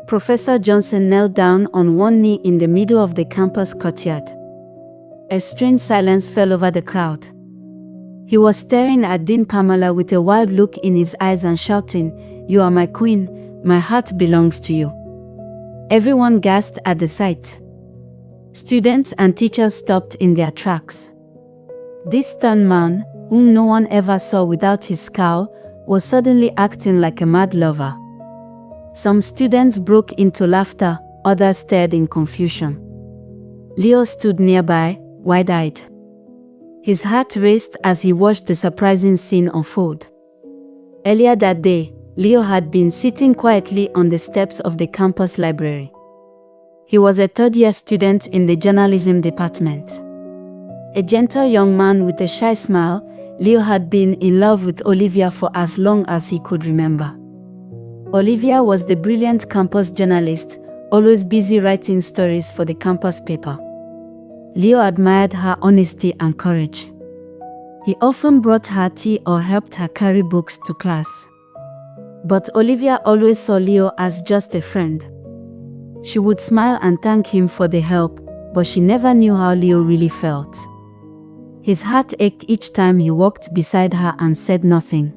Professor Johnson knelt down on one knee in the middle of the campus courtyard. A strange silence fell over the crowd. He was staring at Dean Pamela with a wild look in his eyes and shouting, "You are my queen, my heart belongs to you." Everyone gasped at the sight. Students and teachers stopped in their tracks. This stern man, whom no one ever saw without his scowl, was suddenly acting like a mad lover. Some students broke into laughter, others stared in confusion. Leo stood nearby, wide-eyed. His heart raced as he watched the surprising scene unfold. Earlier that day, Leo had been sitting quietly on the steps of the campus library. He was a third-year student in the journalism department. A gentle young man with a shy smile, Leo had been in love with Olivia for as long as he could remember. Olivia was the brilliant campus journalist, always busy writing stories for the campus paper. Leo admired her honesty and courage. He often brought her tea or helped her carry books to class. But Olivia always saw Leo as just a friend. She would smile and thank him for the help, but she never knew how Leo really felt. His heart ached each time he walked beside her and said nothing.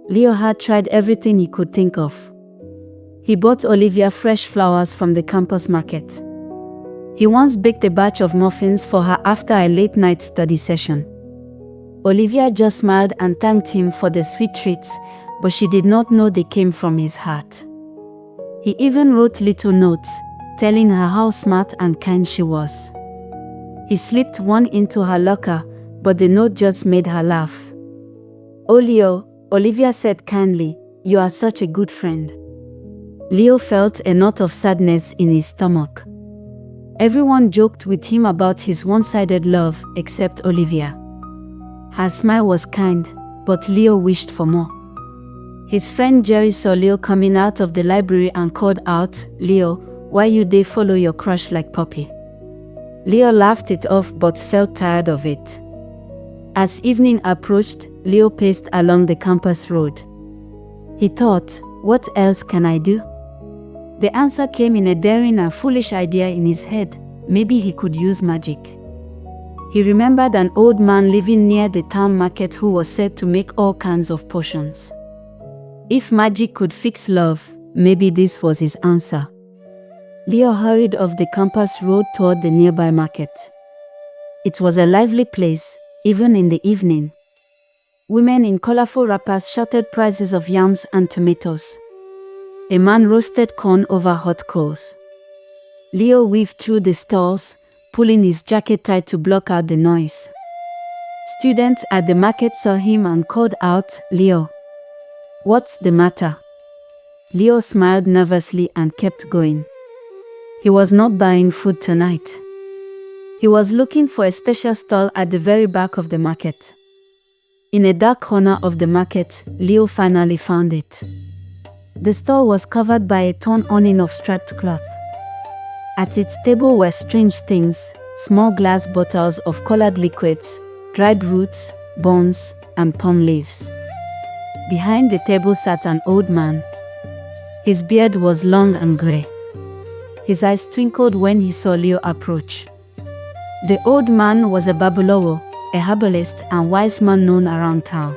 Leo had tried everything he could think of. He bought Olivia fresh flowers from the campus market. He once baked a batch of muffins for her after a late-night study session. Olivia just smiled and thanked him for the sweet treats, but she did not know they came from his heart. He even wrote little notes, telling her how smart and kind she was. He slipped one into her locker, but the note just made her laugh. "Oh Leo," Olivia said kindly, "you are such a good friend." Leo felt a knot of sadness in his stomach. Everyone joked with him about his one-sided love, except Olivia. Her smile was kind, but Leo wished for more. His friend Jerry saw Leo coming out of the library and called out, "Leo, why you dey follow your crush like puppy?" Leo laughed it off but felt tired of it. As evening approached, Leo paced along the campus road. He thought, what else can I do? The answer came in a daring and foolish idea in his head. Maybe he could use magic. He remembered an old man living near the town market who was said to make all kinds of potions. If magic could fix love, maybe this was his answer. Leo hurried off the campus road toward the nearby market. It was a lively place, even in the evening. Women in colorful wrappers shouted prices of yams and tomatoes. A man roasted corn over hot coals. Leo weaved through the stalls, pulling his jacket tight to block out the noise. Students at the market saw him and called out, "Leo, what's the matter?" Leo smiled nervously and kept going. He was not buying food tonight. He was looking for a special stall at the very back of the market. In a dark corner of the market, Leo finally found it. The stall was covered by a torn awning of striped cloth. At its table were strange things, small glass bottles of colored liquids, dried roots, bones, and palm leaves. Behind the table sat an old man. His beard was long and gray. His eyes twinkled when he saw Leo approach. The old man was a Babalawo, a herbalist and wise man known around town.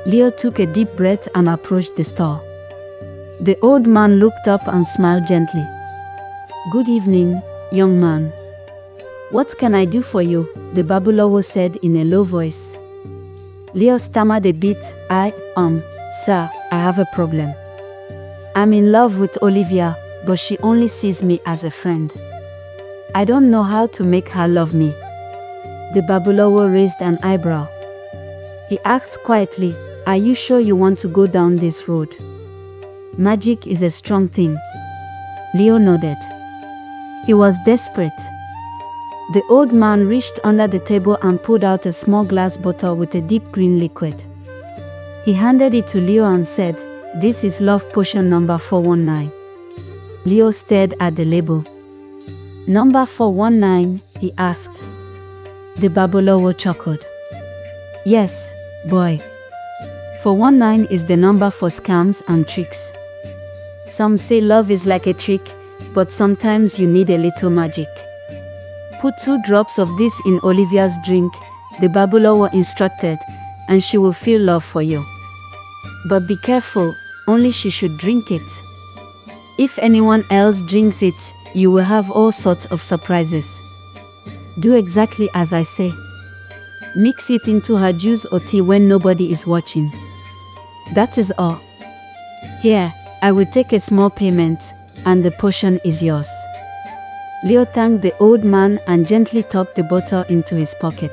Leo took a deep breath and approached the stall. The old man looked up and smiled gently. "Good evening, young man. What can I do for you?" the Babalawo said in a low voice. Leo stammered a bit. Sir, I have a problem. I'm in love with Olivia, but she only sees me as a friend. I don't know how to make her love me." The Babalawo raised an eyebrow. He asked quietly, "Are you sure you want to go down this road? Magic is a strong thing." Leo nodded. He was desperate. The old man reached under the table and pulled out a small glass bottle with a deep green liquid. He handed it to Leo and said, "This is love potion number 419. Leo stared at the label. "Number 419, he asked. The Babalawo chuckled. "Yes, boy. 419 is the number for scams and tricks. Some say love is like a trick, but sometimes you need a little magic. Put 2 drops of this in Olivia's drink, the Babalawo instructed, and she will feel love for you. But be careful, only she should drink it. If anyone else drinks it, you will have all sorts of surprises. Do exactly as I say. Mix it into her juice or tea when nobody is watching. That is all. Here, I will take a small payment, and the potion is yours. Leo thanked the old man and gently tucked the bottle into his pocket.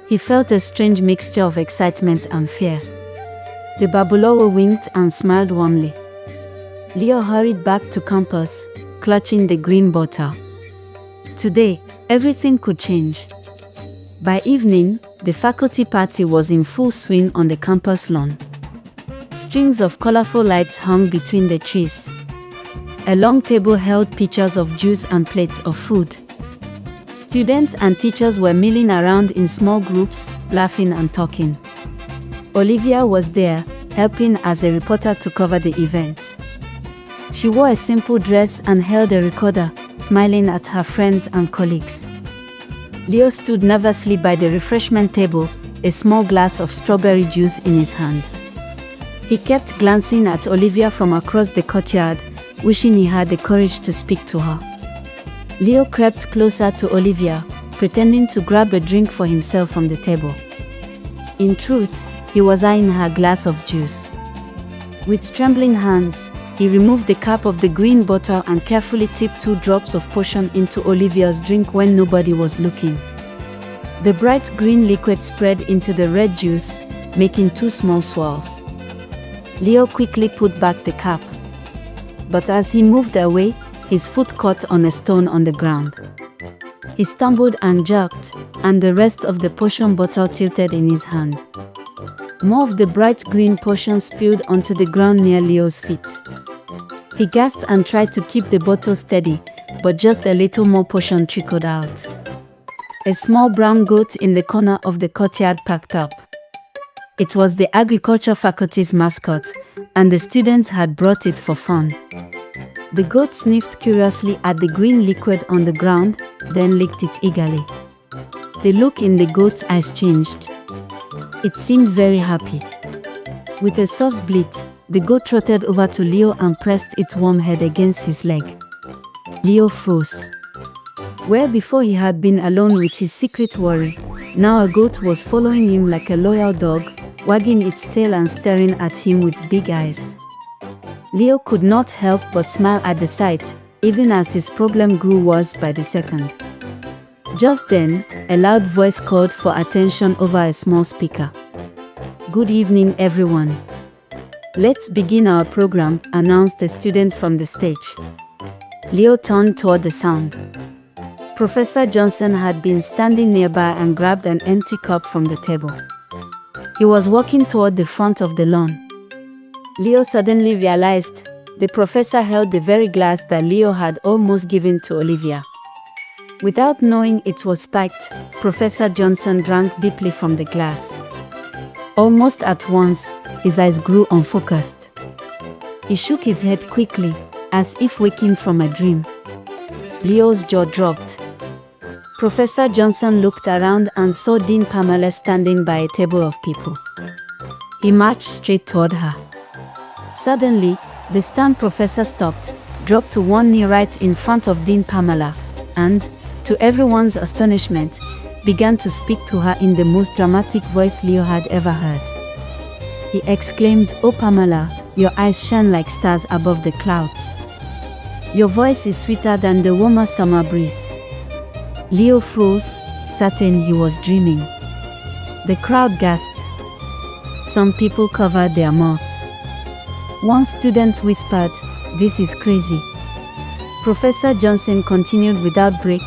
He felt a strange mixture of excitement and fear. The Babalawo winked and smiled warmly. Leo hurried back to campus, clutching the green bottle. Today, everything could change. By evening, the faculty party was in full swing on the campus lawn. Strings of colorful lights hung between the trees. A long table held pitchers of juice and plates of food. Students and teachers were milling around in small groups, laughing and talking. Olivia was there, helping as a reporter to cover the event. She wore a simple dress and held a recorder, smiling at her friends and colleagues. Leo stood nervously by the refreshment table, a small glass of strawberry juice in his hand. He kept glancing at Olivia from across the courtyard, wishing he had the courage to speak to her. Leo crept closer to Olivia, pretending to grab a drink for himself from the table. In truth, he was eyeing her glass of juice. With trembling hands, he removed the cap of the green bottle and carefully tipped 2 drops of potion into Olivia's drink when nobody was looking. The bright green liquid spread into the red juice, making 2 small swirls. Leo quickly put back the cap. But as he moved away, his foot caught on a stone on the ground. He stumbled and jerked, and the rest of the potion bottle tilted in his hand. More of the bright green potion spilled onto the ground near Leo's feet. He gasped and tried to keep the bottle steady, but just a little more potion trickled out. A small brown goat in the corner of the courtyard packed up. It was the agriculture faculty's mascot, and the students had brought it for fun. The goat sniffed curiously at the green liquid on the ground, then licked it eagerly. The look in the goat's eyes changed. It seemed very happy. With a soft bleat, the goat trotted over to Leo and pressed its warm head against his leg. Leo froze. Where before he had been alone with his secret worry, now a goat was following him like a loyal dog, wagging its tail and staring at him with big eyes. Leo could not help but smile at the sight, even as his problem grew worse by the second. Just then, a loud voice called for attention over a small speaker. "Good evening, everyone. Let's begin our program," announced a student from the stage. Leo turned toward the sound. Professor Johnson had been standing nearby and grabbed an empty cup from the table. He was walking toward the front of the lawn. Leo suddenly realized the professor held the very glass that Leo had almost given to Olivia. Without knowing it was spiked, Professor Johnson drank deeply from the glass. Almost at once, his eyes grew unfocused. He shook his head quickly, as if waking from a dream. Leo's jaw dropped. Professor Johnson looked around and saw Dean Pamela standing by a table of people. He marched straight toward her. Suddenly, the stern professor stopped, dropped to one knee right in front of Dean Pamela, and, to everyone's astonishment, began to speak to her in the most dramatic voice Leo had ever heard. He exclaimed, "Oh Pamela, your eyes shine like stars above the clouds. Your voice is sweeter than the warmer summer breeze." Leo froze, certain he was dreaming. The crowd gasped. Some people covered their mouths. One student whispered, "This is crazy." Professor Johnson continued without break,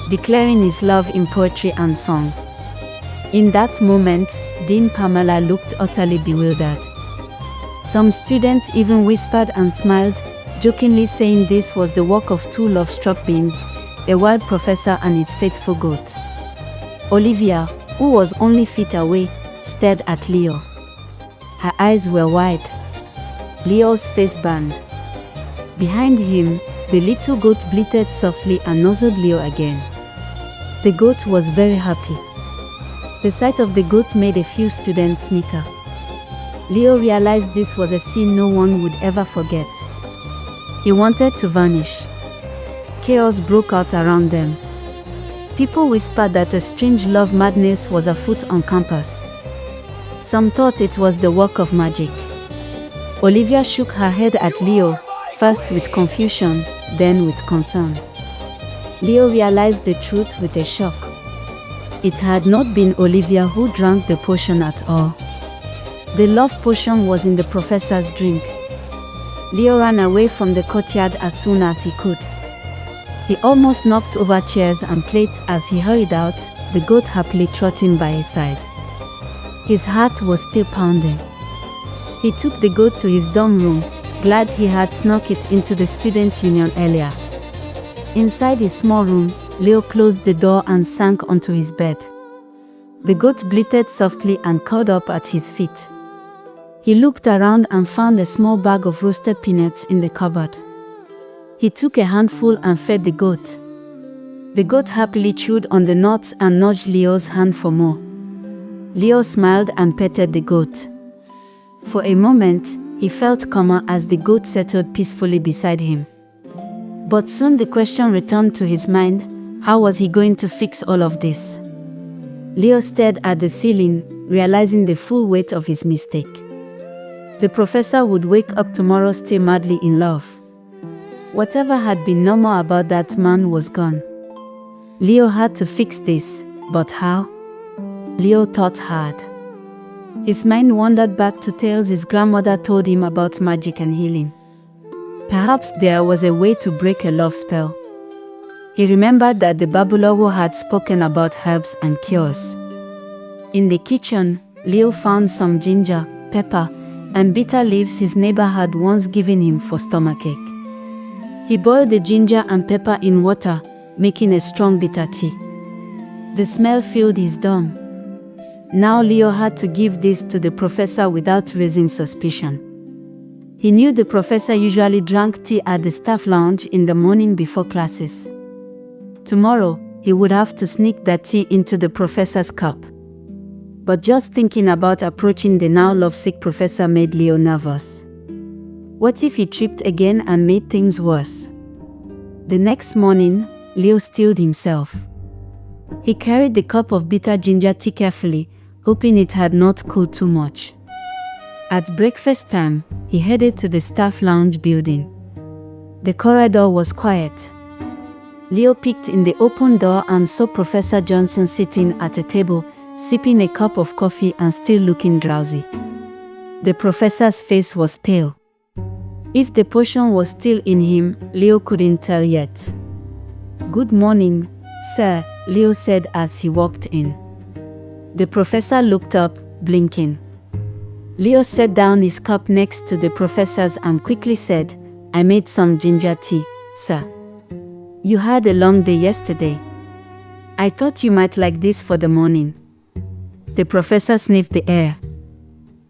declaring his love in poetry and song. In that moment, Dean Pamela looked utterly bewildered. Some students even whispered and smiled, jokingly saying this was the work of 2 love-struck beings, a wild professor and his faithful goat. Olivia, who was only feet away, stared at Leo. Her eyes were wide. Leo's face burned. Behind him, the little goat bleated softly and nuzzled Leo again. The goat was very happy. The sight of the goat made a few students snicker. Leo realized this was a scene no one would ever forget. He wanted to vanish. Chaos broke out around them. People whispered that a strange love madness was afoot on campus. Some thought it was the work of magic. Olivia shook her head at Leo, first with confusion, then with concern. Leo realized the truth with a shock. It had not been Olivia who drank the potion at all. The love potion was in the professor's drink. Leo ran away from the courtyard as soon as he could. He almost knocked over chairs and plates as he hurried out, the goat happily trotting by his side. His heart was still pounding. He took the goat to his dorm room, glad he had snuck it into the student union earlier. Inside his small room, Leo closed the door and sank onto his bed. The goat bleated softly and curled up at his feet. He looked around and found a small bag of roasted peanuts in the cupboard. He took a handful and fed the goat. The goat happily chewed on the nuts and nudged Leo's hand for more. Leo smiled and petted the goat. For a moment, he felt calmer as the goat settled peacefully beside him. But soon the question returned to his mind: how was he going to fix all of this? Leo stared at the ceiling, realizing the full weight of his mistake. The professor would wake up tomorrow still madly in love. Whatever had been normal about that man was gone. Leo had to fix this, but how? Leo thought hard. His mind wandered back to tales his grandmother told him about magic and healing. Perhaps there was a way to break a love spell. He remembered that the Babalawo had spoken about herbs and cures. In the kitchen, Leo found some ginger, pepper, and bitter leaves his neighbor had once given him for stomachache. He boiled the ginger and pepper in water, making a strong bitter tea. The smell filled his dorm. Now Leo had to give this to the professor without raising suspicion. He knew the professor usually drank tea at the staff lounge in the morning before classes. Tomorrow, he would have to sneak that tea into the professor's cup. But just thinking about approaching the now lovesick professor made Leo nervous. What if he tripped again and made things worse? The next morning, Leo steeled himself. He carried the cup of bitter ginger tea carefully, hoping it had not cooled too much. At breakfast time, he headed to the staff lounge building. The corridor was quiet. Leo peeked in the open door and saw Professor Johnson sitting at a table, sipping a cup of coffee and still looking drowsy. The professor's face was pale. If the potion was still in him, Leo couldn't tell yet. "Good morning, sir," Leo said as he walked in. The professor looked up, blinking. Leo set down his cup next to the professor's and quickly said, "I made some ginger tea, sir. You had a long day yesterday. I thought you might like this for the morning." The professor sniffed the air.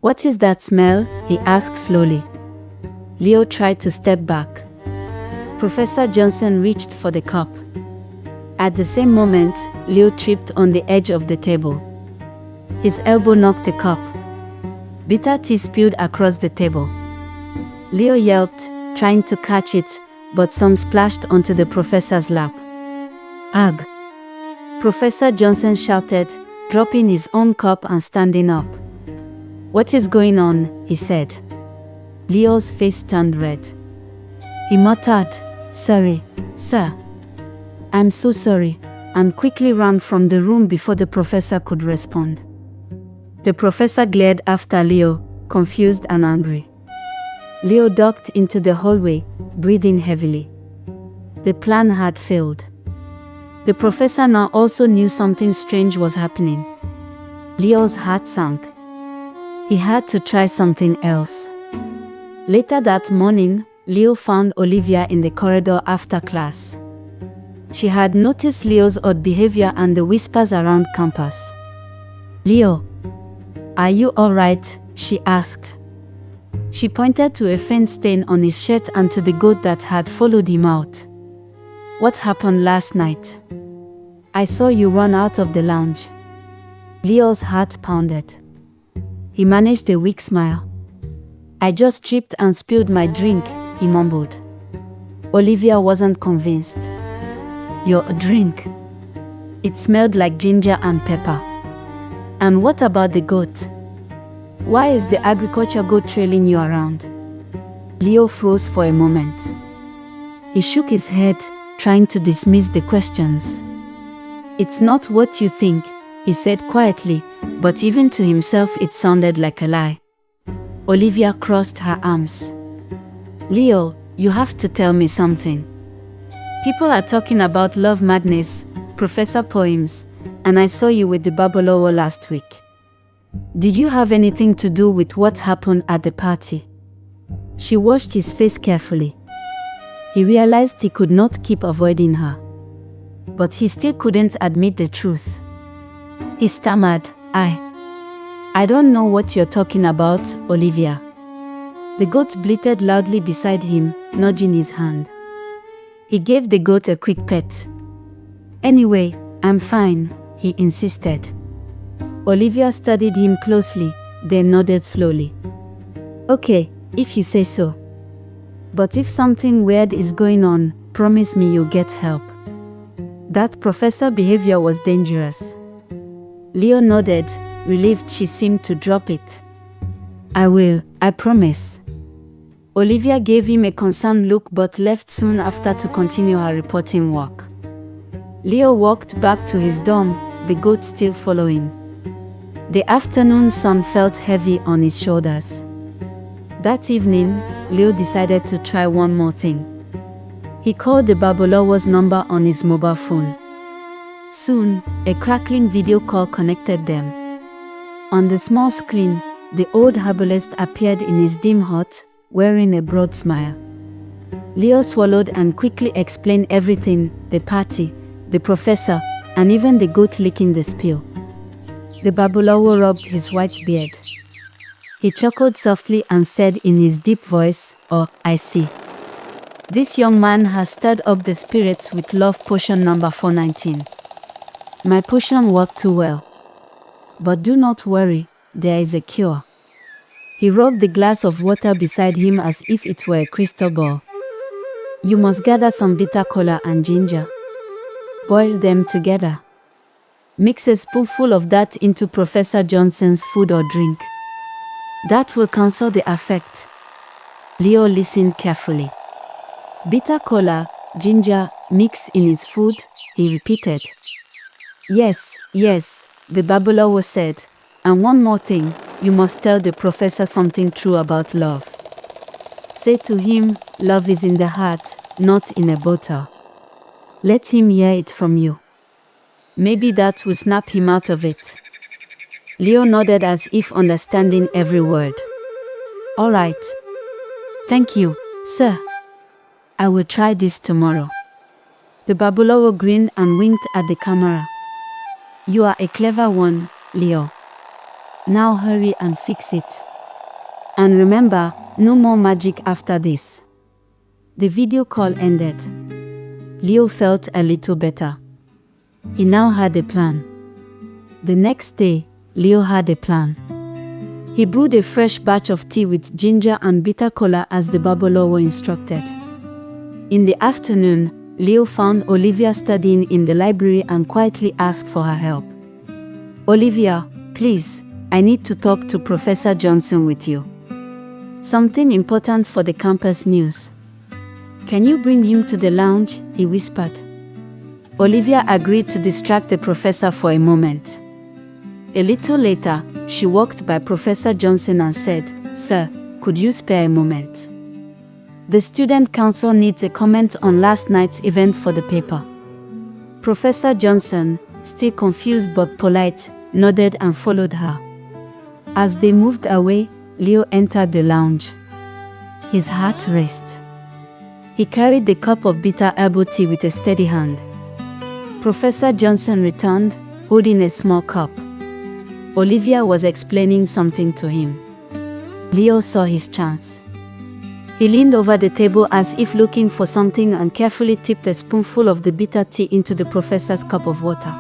"What is that smell?" he asked slowly. Leo tried to step back. Professor Johnson reached for the cup. At the same moment, Leo tripped on the edge of the table. His elbow knocked the cup. Bitter tea spilled across the table. Leo yelped, trying to catch it, but some splashed onto the professor's lap. "Ugh!" Professor Johnson shouted, dropping his own cup and standing up. "What is going on?" he said. Leo's face turned red. He muttered, "Sorry, sir. I'm so sorry," and quickly ran from the room before the professor could respond. The professor glared after Leo, confused and angry. Leo ducked into the hallway, breathing heavily. The plan had failed. The professor now also knew something strange was happening. Leo's heart sank. He had to try something else. Later that morning, Leo found Olivia in the corridor after class. She had noticed Leo's odd behavior and the whispers around campus. "Leo, are you all right?" she asked. She pointed to a faint stain on his shirt and to the goat that had followed him out. What happened last night? I saw you run out of the lounge. Leo's heart pounded. He managed a weak smile. I just tripped and spilled my drink, he mumbled. Olivia wasn't convinced. Your drink? It smelled like ginger and pepper. And what about the goat? Why is the agriculture goat trailing you around? Leo froze for a moment. He shook his head, trying to dismiss the questions. It's not what you think, he said quietly, but even to himself it sounded like a lie. Olivia crossed her arms. Leo, you have to tell me something. People are talking about love madness, professor poems, and I saw you with the Babalawo last week. Did you have anything to do with what happened at the party? She washed his face carefully. He realized he could not keep avoiding her. But he still couldn't admit the truth. He stammered, I don't know what you're talking about, Olivia. The goat bleated loudly beside him, nudging his hand. He gave the goat a quick pet. Anyway, I'm fine, he insisted. Olivia studied him closely, then nodded slowly. Okay, if you say so. But if something weird is going on, promise me you'll get help. That professor behavior was dangerous. Leo nodded, relieved she seemed to drop it. I will, I promise. Olivia gave him a concerned look but left soon after to continue her reporting work. Leo walked back to his dorm, the goat still following. The afternoon sun felt heavy on his shoulders. That evening, Leo decided to try one more thing. He called the Babalawo's number on his mobile phone. Soon, a crackling video call connected them. On the small screen, the old herbalist appeared in his dim hut, wearing a broad smile. Leo swallowed and quickly explained everything, the party, the professor, and even the goat licking the spill. The Babalawo rubbed his white beard. He chuckled softly and said in his deep voice, "Oh, I see. This young man has stirred up the spirits with love potion number 419. My potion worked too well. But do not worry, there is a cure." He rubbed the glass of water beside him as if it were a crystal ball. You must gather some bitter kola and ginger. Boil them together. Mix a spoonful of that into Professor Johnson's food or drink. That will cancel the effect. Leo listened carefully. Bitter kola, ginger, mix in his food, he repeated. Yes, the Babalawo said. And one more thing, you must tell the professor something true about love. Say to him, love is in the heart, not in a bottle. Let him hear it from you. Maybe that will snap him out of it. Leo nodded as if understanding every word. All right. Thank you, sir. I will try this tomorrow. The Babalawo grinned and winked at the camera. You are a clever one, Leo. Now hurry and fix it. And remember, no more magic after this. The video call ended. Leo felt a little better. He now had a plan. The next day, Leo had a plan. He brewed a fresh batch of tea with ginger and bitter kola as the Babalawo instructed. In the afternoon, Leo found Olivia studying in the library and quietly asked for her help. Olivia, please, I need to talk to Professor Johnson with you. Something important for the campus news. Can you bring him to the lounge? He whispered. Olivia agreed to distract the professor for a moment. A little later, she walked by Professor Johnson and said, Sir, could you spare a moment? The student council needs a comment on last night's event for the paper. Professor Johnson, still confused but polite, nodded and followed her. As they moved away, Leo entered the lounge. His heart raced. He carried the cup of bitter herbal tea with a steady hand. Professor Johnson returned, holding a small cup. Olivia was explaining something to him. Leo saw his chance. He leaned over the table as if looking for something and carefully tipped a spoonful of the bitter tea into the professor's cup of water.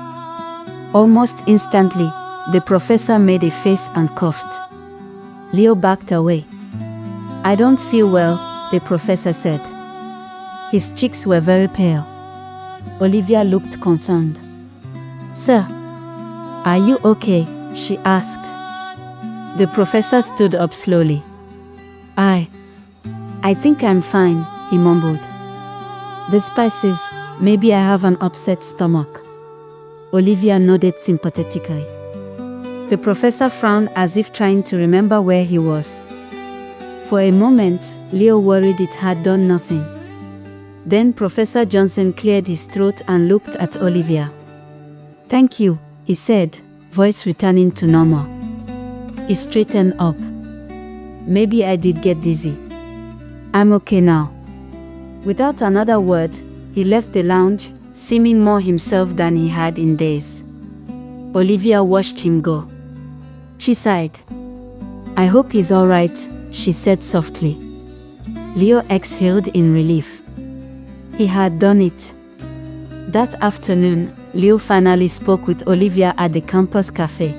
Almost instantly, the professor made a face and coughed. Leo backed away. "I don't feel well," the professor said. His cheeks were very pale. Olivia looked concerned. "Sir, are you okay?" she asked. The professor stood up slowly. I think I'm fine," he mumbled. "The spices, maybe I have an upset stomach." Olivia nodded sympathetically. The professor frowned as if trying to remember where he was. For a moment, Leo worried it had done nothing. Then Professor Johnson cleared his throat and looked at Olivia. "Thank you," he said, voice returning to normal. He straightened up. "Maybe I did get dizzy. I'm okay now." Without another word, he left the lounge, seeming more himself than he had in days. Olivia watched him go. She sighed. "I hope he's all right," she said softly. Leo exhaled in relief. He had done it. That afternoon, Leo finally spoke with Olivia at the campus cafe.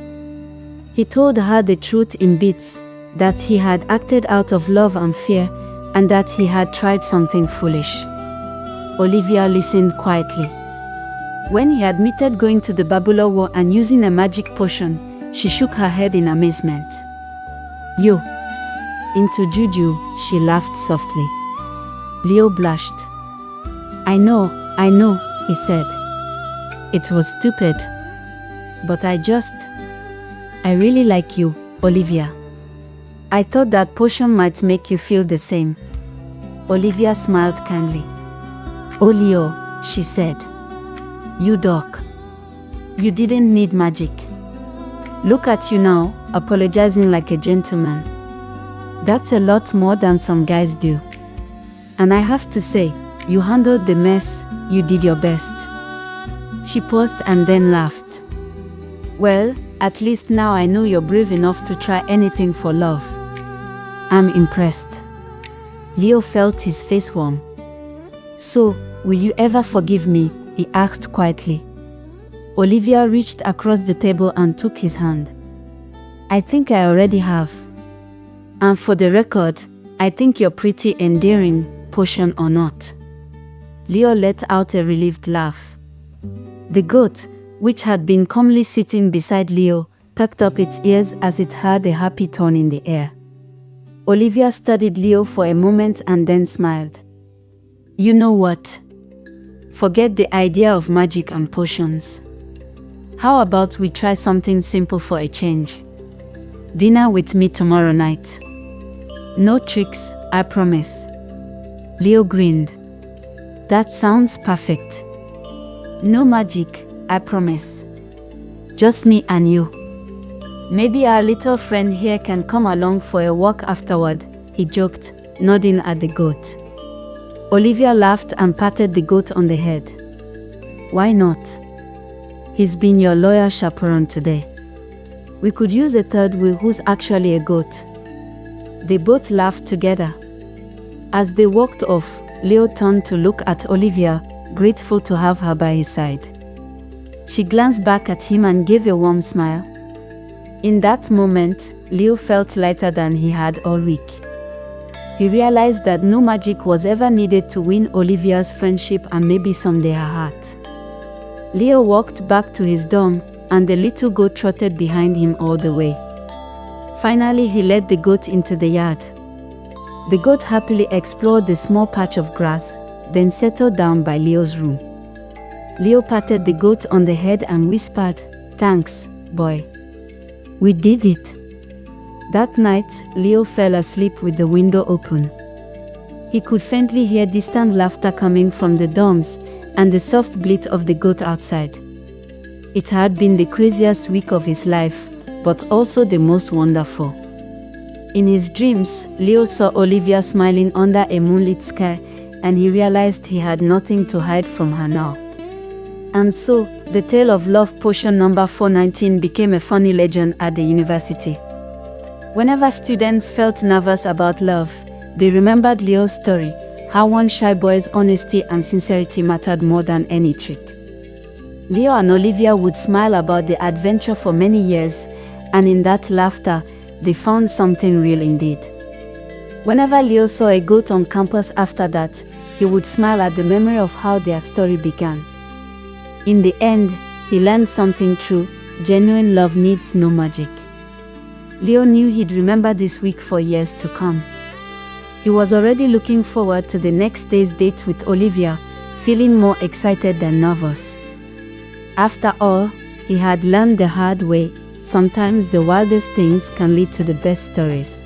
He told her the truth in bits, that he had acted out of love and fear, and that he had tried something foolish. Olivia listened quietly. When he admitted going to the Babalawo and using a magic potion, she shook her head in amazement. "You into Juju," she laughed softly. Leo blushed. I know, he said. "It was stupid. But I really like you, Olivia. I thought that potion might make you feel the same." Olivia smiled kindly. "Oh Leo," she said. "You doc. You didn't need magic. Look at you now, apologizing like a gentleman. That's a lot more than some guys do. And I have to say, you handled the mess, you did your best." She paused and then laughed. "Well, at least now I know you're brave enough to try anything for love." "I'm impressed." Leo felt his face warm. "So, will you ever forgive me?" he asked quietly. Olivia reached across the table and took his hand. "I think I already have. And for the record, I think you're pretty endearing, potion or not." Leo let out a relieved laugh. The goat, which had been calmly sitting beside Leo, perked up its ears as it heard a happy tone in the air. Olivia studied Leo for a moment and then smiled. "You know what? Forget the idea of magic and potions. How about we try something simple for a change? Dinner with me tomorrow night. No tricks, I promise." Leo grinned. "That sounds perfect. No magic, I promise. Just me and you. Maybe our little friend here can come along for a walk afterward," he joked, nodding at the goat. Olivia laughed and patted the goat on the head. "Why not? He's been your loyal chaperone today. We could use a third wheel who's actually a goat." They both laughed together. As they walked off, Leo turned to look at Olivia, grateful to have her by his side. She glanced back at him and gave a warm smile. In that moment, Leo felt lighter than he had all week. He realized that no magic was ever needed to win Olivia's friendship and maybe someday her heart. Leo walked back to his dorm, and the little goat trotted behind him all the way. Finally, he led the goat into the yard. The goat happily explored the small patch of grass, then settled down by Leo's room. Leo patted the goat on the head and whispered, "Thanks, boy. We did it." That night, Leo fell asleep with the window open. He could faintly hear distant laughter coming from the dorms and the soft bleat of the goat outside. It had been the craziest week of his life, but also the most wonderful. In his dreams, Leo saw Olivia smiling under a moonlit sky, and he realized he had nothing to hide from her now. And so, the tale of love potion number 419 became a funny legend at the university. Whenever students felt nervous about love, they remembered Leo's story, how one shy boy's honesty and sincerity mattered more than any trick. Leo and Olivia would smile about the adventure for many years, and in that laughter, they found something real indeed. Whenever Leo saw a goat on campus after that, he would smile at the memory of how their story began. In the end, he learned something true: genuine love needs no magic. Leo knew he'd remember this week for years to come. He was already looking forward to the next day's date with Olivia, feeling more excited than nervous. After all, he had learned the hard way, sometimes the wildest things can lead to the best stories.